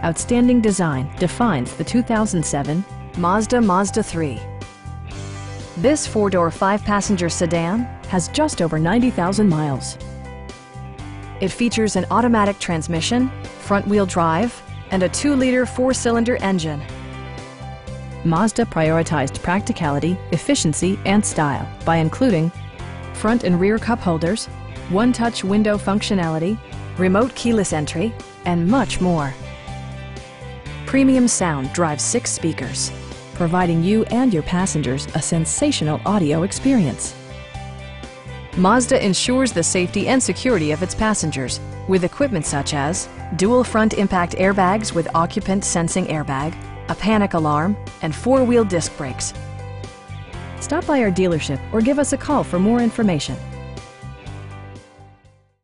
Outstanding design defines the 2007 Mazda 3. This four-door, five-passenger sedan has just over 90,000 miles. It features an automatic transmission, front-wheel drive, and a 2-liter four-cylinder engine. Mazda prioritized practicality, efficiency, and style by including front and rear cup holders, one-touch window functionality, remote keyless entry, and much more. Premium sound drives 6 speakers, providing you and your passengers a sensational audio experience. Mazda ensures the safety and security of its passengers with equipment such as dual front impact airbags with occupant sensing airbag, a panic alarm, and 4-wheel disc brakes. Stop by our dealership or give us a call for more information.